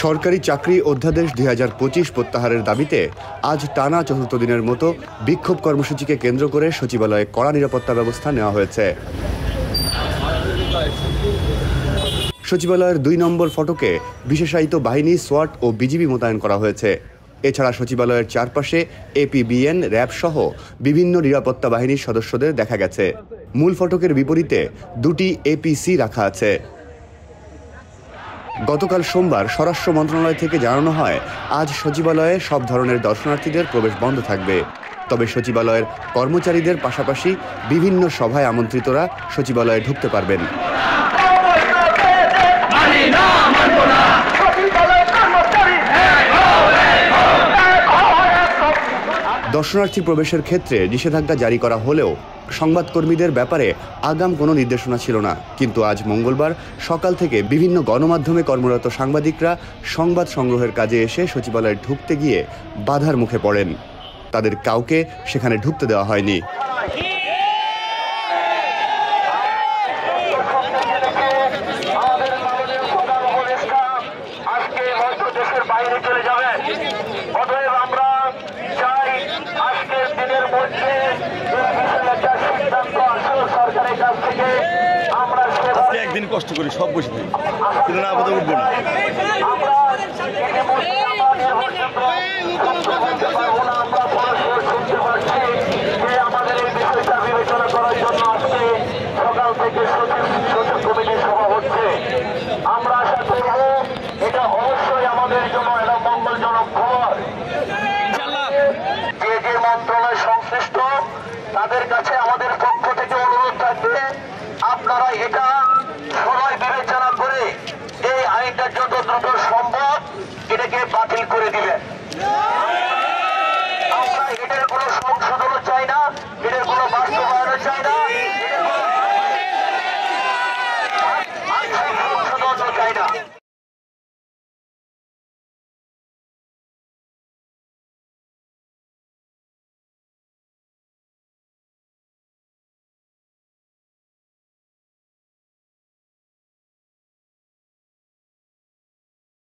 সরকারি চাকরি অধ্যাদেশ ২০২৫ প্রত্যাহারের দাবিতে আজ টানা চতুর্থ দিনের মতো বিক্ষোভ কর্মসূচিকে কেন্দ্র করে সচিবালয়ে কড়া নিরাপত্তা ব্যবস্থা নেওয়া হয়েছে। সচিবালয়ের ২ নম্বর ফটকে বিশেষায়িত বাহিনী সোয়াট ও বিজিবি মোতায়েন করা হয়েছে। এছাড়া সচিবালয়ের চারপাশে এপিবিএন, র্যাব সহ বিভিন্ন নিরাপত্তা বাহিনীর সদস্যদের দেখা গেছে। মূল ফটকের বিপরীতে 2টি এপিসি রাখা আছে। গতকাল সোমবার স্বরাষ্ট্র মন্ত্রণালয় থেকে জানানো হয়, আজ সচিবালয়ে সব ধরনের দর্শনার্থীদের প্রবেশ বন্ধ থাকবে। তবে সচিবালয়ের কর্মচারীদের পাশাপাশি বিভিন্ন সভায় আমন্ত্রিতরা সচিবালয়ে ঢুকতে পারবেন। দর্শনার্থী প্রবেশের ক্ষেত্রে নিষেধাজ্ঞা জারি করা হলেও সংবাদকর্মীদের ব্যাপারে আগাম কোনো নির্দেশনা ছিল না। কিন্তু আজ মঙ্গলবার সকাল থেকে বিভিন্ন গণমাধ্যমে কর্মরত সাংবাদিকরা সংবাদ সংগ্রহের কাজে এসে সচিবালয়ে ঢুকতে গিয়ে বাধার মুখে পড়েন। তাদের কাউকে সেখানে ঢুকতে দেওয়া হয়নি। একদিন কষ্ট করি সব বসে থাকি, কিন্তু না আপাতত উঠবো না। আমাদের এই বিষয়টা বিবেচনা করার জন্য আজকে সকাল থেকে সচিব কমিটির সভা হচ্ছে। আমরা আশা করব এটা অবশ্যই আমাদের জন্য একটা মঙ্গলজনক খবর। যে মন্ত্রণালয় সংশ্লিষ্ট তাদের কাছে আমাদের পক্ষ থেকে অনুরোধ থাকবে, আপনারা এটা সবাই বিবেচনা করে এই আইনটা যত দ্রুত সম্ভব এটাকে বাতিল করে দিবেন। আমরা এটার কোনো সংশোধনও চাই না, এটার কোনো বাস্তবায়নও চাই না, সংশোধনও চাই না।